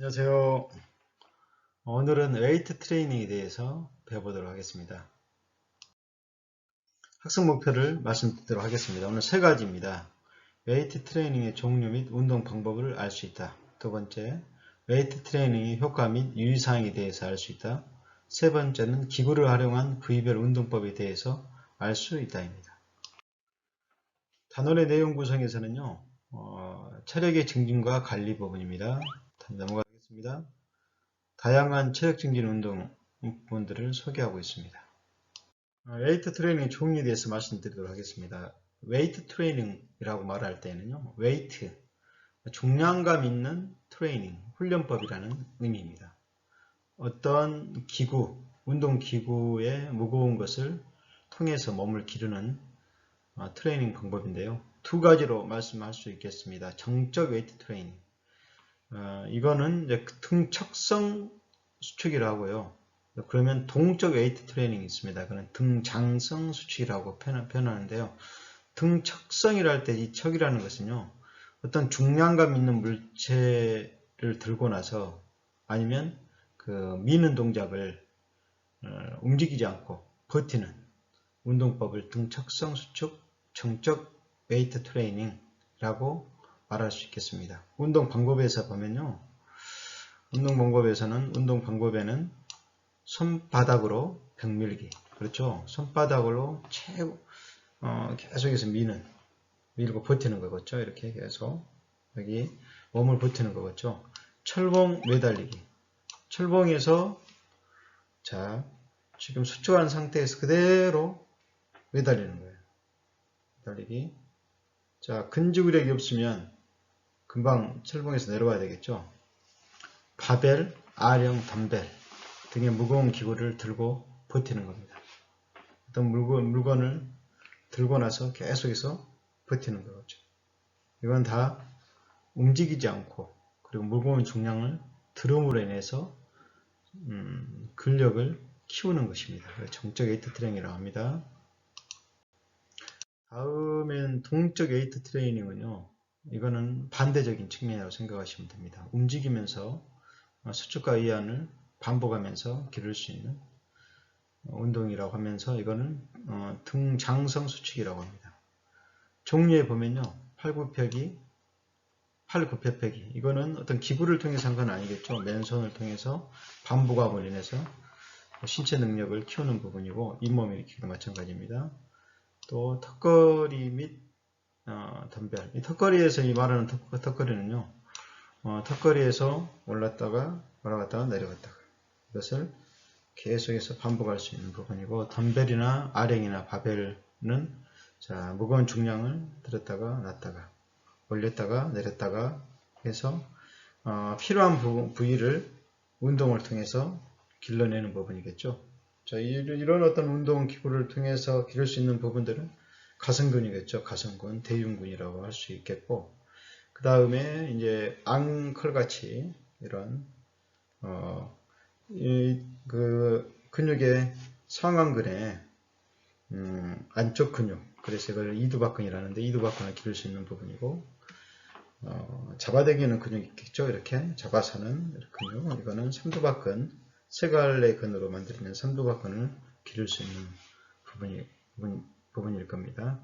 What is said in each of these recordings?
안녕하세요. 오늘은 웨이트 트레이닝에 대해서 배워보도록 하겠습니다. 학습 목표를 말씀드리도록 하겠습니다. 오늘 세 가지입니다. 웨이트 트레이닝의 종류 및 운동 방법을 알 수 있다. 두 번째, 웨이트 트레이닝의 효과 및 유의사항에 대해서 알 수 있다. 세 번째는 기구를 활용한 부위별 운동법에 대해서 알 수 있다입니다. 단원의 내용 구성에서는요, 체력의 증진과 관리 부분입니다. 넘어가겠습니다. 다양한 체력 증진 운동 부분들을 소개하고 있습니다. 웨이트 트레이닝 종류에 대해서 말씀드리도록 하겠습니다. 웨이트 트레이닝이라고 말할 때는요, 웨이트, 중량감 있는 트레이닝, 훈련법이라는 의미입니다. 어떤 기구, 운동기구의 무거운 것을 통해서 몸을 기르는 트레이닝 방법인데요. 두 가지로 말씀할 수 있겠습니다. 정적 웨이트 트레이닝. 이거는 이제 등척성 수축이라고 하고요. 그러면 동적 웨이트 트레이닝이 있습니다. 그는 등장성 수축이라고 표현하는데요. 등척성이라 할 때 이 척이라는 것은요. 어떤 중량감 있는 물체를 들고 나서 아니면 그 미는 동작을 움직이지 않고 버티는 운동법을 등척성 수축 정적 웨이트 트레이닝이라고 말할 수 있겠습니다. 운동 방법에서 보면요. 운동 방법에는 손바닥으로 벽 밀기. 그렇죠. 손바닥으로 계속해서 밀고 버티는 거겠죠. 이렇게 계속 여기 몸을 버티는 거겠죠. 철봉 매달리기. 철봉에서 자 지금 수축한 상태에서 그대로 매달리는 거예요. 매달리기. 자 근지구력이 없으면 금방 철봉에서 내려와야 되겠죠. 바벨, 아령, 덤벨 등의 무거운 기구를 들고 버티는 겁니다. 어떤 물건을 들고 나서 계속해서 버티는 거죠. 이건 다 움직이지 않고 그리고 무거운 중량을 들음으로 인해서 근력을 키우는 것입니다. 정적 웨이트 트레이닝이라고 합니다. 다음엔 동적 웨이트 트레이닝은요. 이거는 반대적인 측면이라고 생각하시면 됩니다. 움직이면서 수축과 이완을 반복하면서 기를 수 있는 운동이라고 하면서 이거는 등장성 수축이라고 합니다. 종류에 보면요. 팔굽혀펴기 이거는 어떤 기구를 통해서 한 건 아니겠죠. 맨손을 통해서 반복함을 인해서 신체 능력을 키우는 부분이고 잇몸 일으키기도 마찬가지입니다. 또 턱걸이 및 덤벨. 이 턱걸이에서 이 말하는 턱걸이는요. 턱걸이에서 올랐다가 내려갔다가 이것을 계속해서 반복할 수 있는 부분이고 덤벨이나 아령이나 바벨은 자 무거운 중량을 들었다가 놨다가 올렸다가 내렸다가 해서 필요한 부위를 운동을 통해서 길러내는 부분이겠죠. 자 이런 어떤 운동 기구를 통해서 기를 수 있는 부분들은 가슴근이겠죠. 가슴근, 대흉근이라고 할 수 있겠고 그 다음에 이제 앙컬 같이 이런 그 근육의 상완근의 안쪽 근육, 그래서 이걸 이두박근이라는데 이두박근을 기를 수 있는 부분이고 잡아당기는 근육이 있겠죠. 이렇게 잡아서는 근육, 이거는 삼두박근, 세 갈래 근으로 만들어진 삼두박근을 기를 수 있는 부분일 겁니다.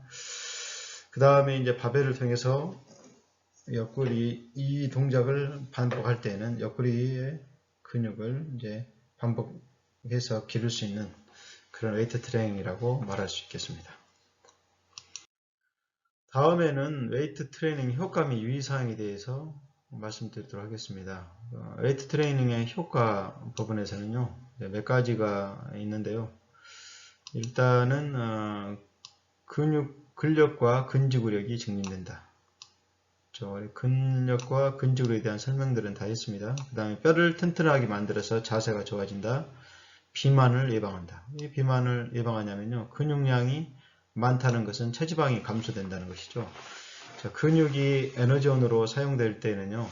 그 다음에 이제 바벨을 통해서 옆구리 이 동작을 반복할 때는 옆구리의 근육을 이제 반복해서 기를 수 있는 그런 웨이트 트레이닝이라고 말할 수 있겠습니다. 다음에는 웨이트 트레이닝 효과 및 유의사항에 대해서 말씀드리도록 하겠습니다. 웨이트 트레이닝의 효과 부분에서는요, 몇 가지가 있는데요. 일단은 근력과 근지구력이 증진된다. 근력과 근지구력에 대한 설명들은 다 했습니다. 그 다음에 뼈를 튼튼하게 만들어서 자세가 좋아진다. 비만을 예방한다. 이 비만을 예방하냐면요. 근육량이 많다는 것은 체지방이 감소된다는 것이죠. 자, 근육이 에너지원으로 사용될 때는요.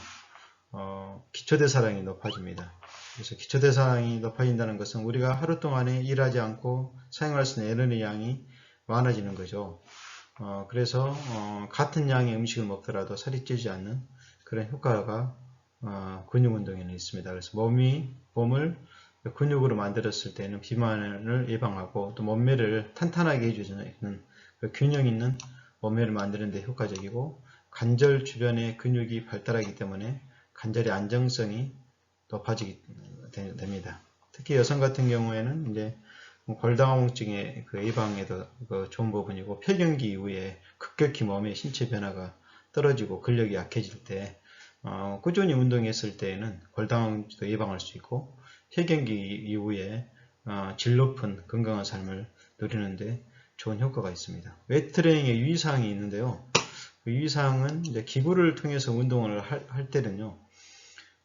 기초대사량이 높아집니다. 그래서 기초대사량이 높아진다는 것은 우리가 하루 동안에 일하지 않고 사용할 수 있는 에너지량이 많아지는 거죠. 그래서 같은 양의 음식을 먹더라도 살이 찌지 않는 그런 효과가 근육 운동에는 있습니다. 그래서 몸을 근육으로 만들었을 때는 비만을 예방하고 또 몸매를 탄탄하게 해주는 그 균형 있는 몸매를 만드는 데 효과적이고, 관절 주변에 근육이 발달하기 때문에 관절의 안정성이 높아지게 됩니다. 특히 여성 같은 경우에는 이제 골다공증의 그 예방에도 좋은 부분이고, 폐경기 이후에 급격히 몸의 신체 변화가 떨어지고 근력이 약해질 때 꾸준히 운동했을 때에는 골다공증도 예방할 수 있고, 폐경기 이후에 질 높은 건강한 삶을 누리는데 좋은 효과가 있습니다. 웨이트 트레이닝의 유의사항이 있는데요. 그 유의사항은 이제 기구를 통해서 운동을 할 때는요,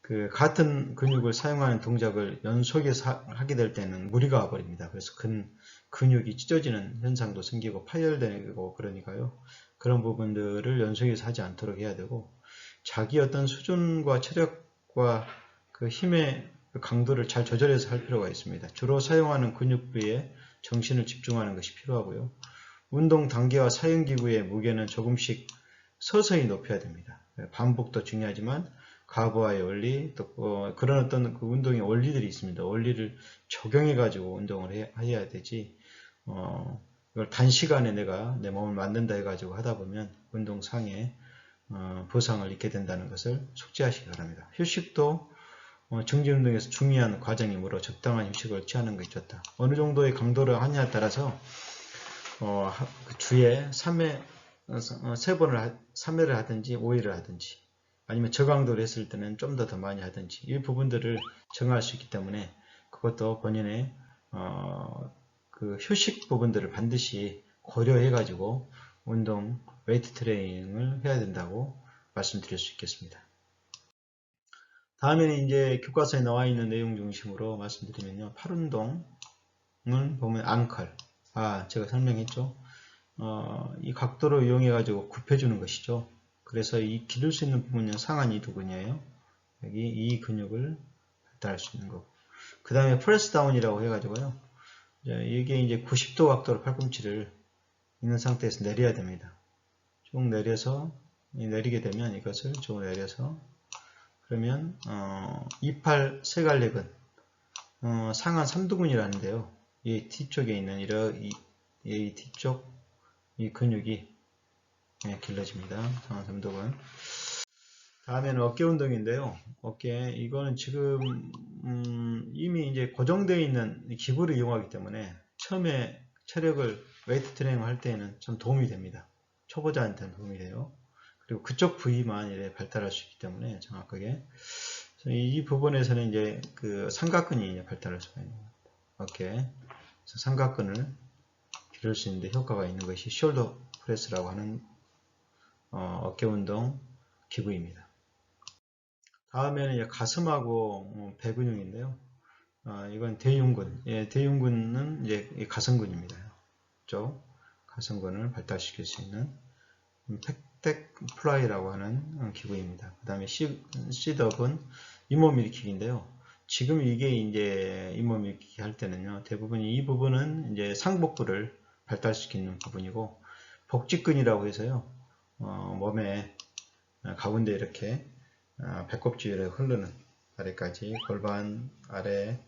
그 같은 근육을 사용하는 동작을 연속해서 하게 될 때는 무리가 와버립니다. 그래서 근육이 찢어지는 현상도 생기고 파열되고 그러니까요. 그런 부분들을 연속해서 하지 않도록 해야 되고, 자기 어떤 수준과 체력과 그 힘의 강도를 잘 조절해서 할 필요가 있습니다. 주로 사용하는 근육 부위에 정신을 집중하는 것이 필요하고요. 운동 단계와 사용기구의 무게는 조금씩 서서히 높여야 됩니다. 반복도 중요하지만 가부와의 원리, 또 그런 어떤 그 운동의 원리들이 있습니다. 원리를 적용해 가지고 운동을 해야 되지, 이걸 단시간에 내가 내 몸을 만든다 해 가지고 하다 보면 운동상에 부상을 입게 된다는 것을 숙지하시기 바랍니다. 휴식도 정지운동에서 중요한 과정이므로 적당한 휴식을 취하는 것이 좋다. 어느 정도의 강도를 하냐에 따라서 그 주에 3회, 3회를 하든지 5회를 하든지, 아니면 저강도를 했을 때는 좀 더 많이 하든지, 이 부분들을 정할 수 있기 때문에 그것도 본인의 그 휴식 부분들을 반드시 고려해 가지고 운동, 웨이트 트레이닝을 해야 된다고 말씀드릴 수 있겠습니다. 다음에는 이제 교과서에 나와 있는 내용 중심으로 말씀드리면요, 팔 운동을 보면 앙컬, 제가 설명했죠. 이 각도를 이용해 가지고 굽혀주는 것이죠. 그래서 이 기를 수 있는 부분은 상한 이두근이에요. 여기 이 근육을 발달할 수 있는 거고, 그 다음에 프레스 다운이라고 해가지고요, 이게 이제 90도 각도로 팔꿈치를 있는 상태에서 내려야 됩니다. 쭉 내려서, 내리게 되면 이것을 쭉 내려서, 그러면 28 세갈래근, 상한 삼두근이라는데요. 이 뒤쪽에 있는 이 뒤쪽 이 근육이 길러집니다. 상한 삼두근. 다음에는 어깨 운동인데요. 어깨, 이거는 지금 이미 이제 고정되어 있는 기구를 이용하기 때문에 처음에 체력을 웨이트 트레이닝 할 때에는 좀 도움이 됩니다. 초보자한테는 도움이 돼요. 그리고 그쪽 부위만 이렇게 발달할 수 있기 때문에 정확하게 이 부분에서는 이제 그 삼각근이 발달할 수가 있는 겁니다. 어깨, 그래서 삼각근을 기를 수 있는데 효과가 있는 것이 숄더 프레스라고 하는 어깨 운동 기구입니다. 다음에는 이제 가슴하고 배 근육인데요. 이건 대흉근. 대흉근은 이제 가슴근입니다. 쪽 가슴근을 발달시킬 수 있는 팩덱 플라이라고 하는 기구입니다. 그 다음에 시더근, 잇몸 일으키기인데요. 지금 이게 이제 잇몸 일으키기 할 때는요, 대부분 이 부분은 이제 상복부를 발달시키는 부분이고, 복직근이라고 해서요, 몸에 가운데 이렇게 배꼽줄에 흐르는 아래까지 골반 아래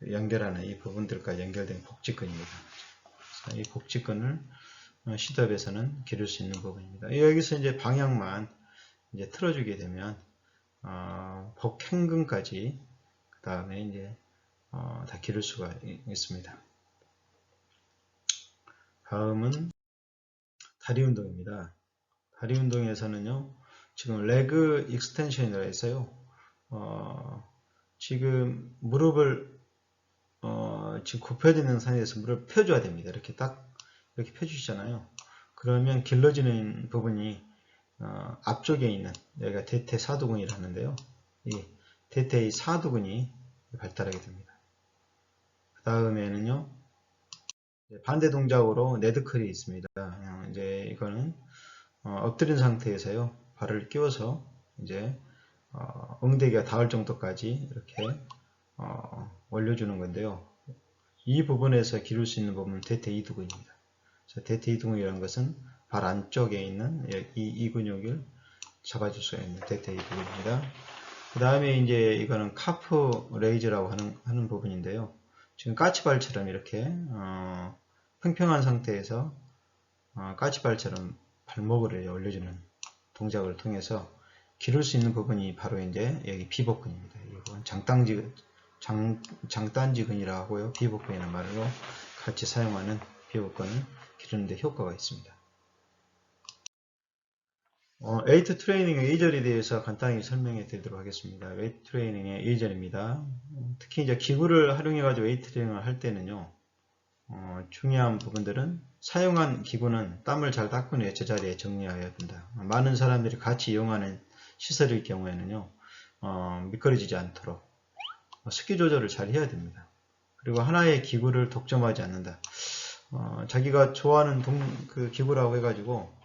연결하는 이 부분들까지 연결된 복직근입니다. 이 복직근을 시덥에서는 기를 수 있는 부분입니다. 여기서 이제 방향만 이제 틀어주게 되면 복행근까지 그 다음에 이제 다 기를 수가 있습니다. 다음은 다리 운동입니다. 다리 운동에서는요, 지금 레그 익스텐션이라고 했어요. 지금 무릎을 지금 굽혀지는 상태에서 무릎을 펴줘야 됩니다. 이렇게 딱 이렇게 펴주시잖아요. 그러면 길러지는 부분이 앞쪽에 있는 여기가 대퇴사두근이라 하는데요. 이 대퇴의 사두근이 발달하게 됩니다. 그 다음에는요, 반대 동작으로 네드컬이 있습니다. 이제 이거는 엎드린 상태에서요, 발을 끼워서 이제 엉덩이가 닿을 정도까지 이렇게 올려주는 건데요. 이 부분에서 기를 수 있는 부분은 대퇴이두근입니다. 대퇴이두근이라는 것은 발 안쪽에 있는 이 근육을 잡아줄 수가 있는 대퇴이두근입니다. 그 다음에 이제 이거는 카프 레이즈라고 하는 부분인데요. 지금 까치발처럼 이렇게 평평한 상태에서 까치발처럼 발목을 올려주는 동작을 통해서 기를 수 있는 부분이 바로 이제 여기 비복근입니다. 이건 장단지근이라고 하고요. 비복근이라는 말로 같이 사용하는 비복근을 기르는데 효과가 있습니다. 웨이트 트레이닝의 예절에 대해서 간단히 설명해 드리도록 하겠습니다. 웨이트 트레이닝의 예절입니다. 특히 이제 기구를 활용해 가지고 웨이트 트레이닝을 할 때는요, 중요한 부분들은 사용한 기구는 땀을 잘 닦은 후에 제자리에 정리해야 된다. 많은 사람들이 같이 이용하는 시설일 경우에는요, 미끄러지지 않도록 습기 조절을 잘 해야 됩니다. 그리고 하나의 기구를 독점하지 않는다. 자기가 좋아하는 그 기구라고 해가지고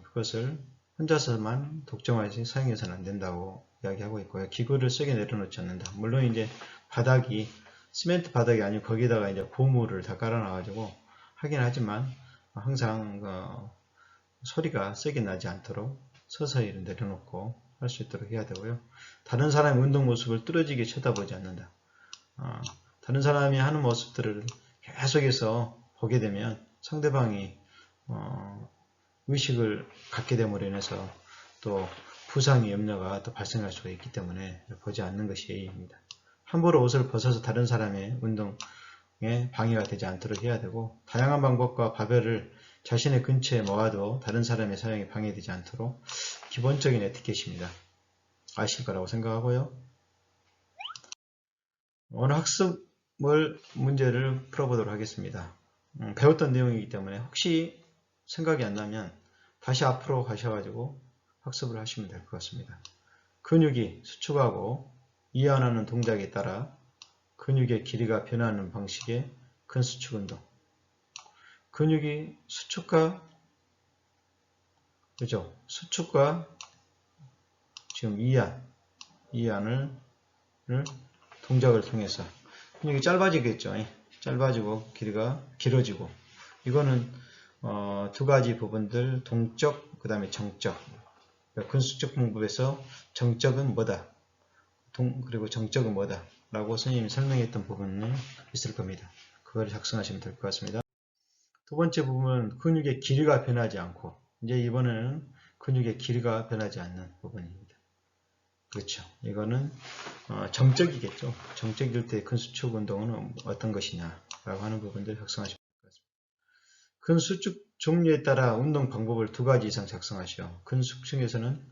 그것을 혼자서만 독점하지 사용해서는 안 된다고 이야기하고 있고요. 기구를 세게 내려놓지 않는다. 물론 이제 바닥이 시멘트 바닥이 아니고 거기다가 이제 고무를 다 깔아놔가지고 하긴 하지만 항상 소리가 세게 나지 않도록 서서히 내려놓고 할 수 있도록 해야 되고요. 다른 사람의 운동 모습을 뚫어지게 쳐다보지 않는다. 다른 사람이 하는 모습들을 계속해서 보게 되면 상대방이 의식을 갖게 됨으로 인해서 또 부상의 염려가 또 발생할 수가 있기 때문에 보지 않는 것이 예의입니다. 함부로 옷을 벗어서 다른 사람의 운동에 방해가 되지 않도록 해야 되고, 다양한 방법과 바벨을 자신의 근처에 모아도 다른 사람의 사용에 방해되지 않도록 기본적인 에티켓입니다. 아실 거라고 생각하고요. 오늘 학습 문제를 풀어보도록 하겠습니다. 배웠던 내용이기 때문에 혹시 생각이 안 나면 다시 앞으로 가셔가지고 학습을 하시면 될 것 같습니다. 근육이 수축하고 이완하는 동작에 따라 근육의 길이가 변하는 방식의 근수축 운동. 근육이 수축과 그죠? 수축과 지금 이완을 동작을 통해서 근육이 짧아지겠죠. 짧아지고 길이가 길어지고, 이거는 두 가지 부분들, 동적 그 다음에 정적. 근수축 방법에서 정적은 뭐다, 그리고 정적은 뭐다 라고 선생님이 설명했던 부분이 있을 겁니다. 그걸 작성하시면 될 것 같습니다. 두 번째 부분은 근육의 길이가 변하지 않고, 이제 이번에는 근육의 길이가 변하지 않는 부분입니다. 그렇죠. 이거는 정적이겠죠. 정적일 때 근수축 운동은 어떤 것이냐 라고 하는 부분들 작성하시면 될 것 같습니다. 근수축 종류에 따라 운동 방법을 두 가지 이상 작성하시오. 근수축에서는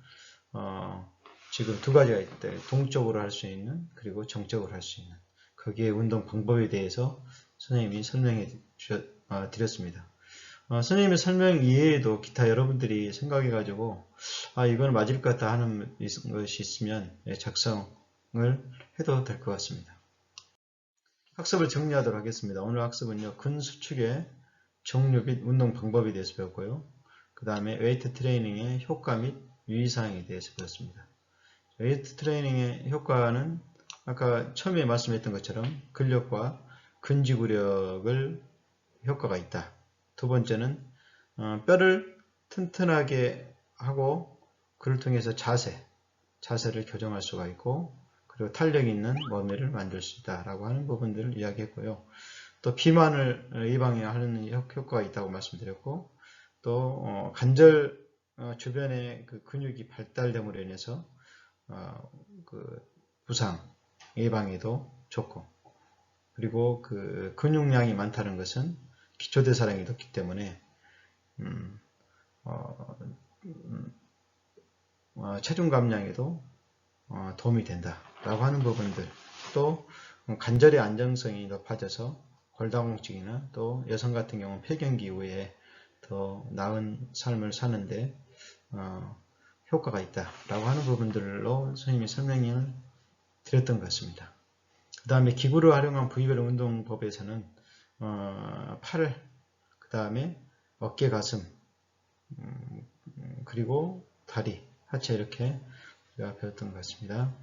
지금 두 가지가 있다. 동적으로 할 수 있는, 그리고 정적으로 할 수 있는. 거기에 운동 방법에 대해서 선생님이 설명해 드렸습니다. 선생님의 설명 이외에도 기타 여러분들이 생각해 가지고 이건 맞을 것 같다 하는 것이 있으면 작성을 해도 될 것 같습니다. 학습을 정리하도록 하겠습니다. 오늘 학습은요, 근수축의 종류 및 운동 방법에 대해서 배웠고요. 그 다음에 웨이트 트레이닝의 효과 및 유의사항에 대해서 배웠습니다. 웨이트 트레이닝의 효과는 아까 처음에 말씀했던 것처럼 근력과 근지구력을 효과가 있다. 두 번째는 뼈를 튼튼하게 하고 그를 통해서 자세를 교정할 수가 있고, 그리고 탄력 있는 몸매를 만들 수 있다라고 하는 부분들을 이야기했고요. 또 비만을 예방하는 효과가 있다고 말씀드렸고, 또 관절 주변의 그 근육이 발달됨으로 인해서 그 부상 예방에도 좋고, 그리고 그 근육량이 많다는 것은 기초대사량이 높기 때문에 체중 감량에도 도움이 된다라고 하는 부분들, 또 관절의 안정성이 높아져서 골다공증이나 또 여성 같은 경우는 폐경기 이후에 더 나은 삶을 사는데 효과가 있다라고 하는 부분들로 선생님이 설명을 드렸던 것 같습니다. 그 다음에 기구를 활용한 부위별 운동법에서는 팔, 그 다음에 어깨, 가슴, 그리고 다리, 하체 이렇게 우리가 배웠던 것 같습니다.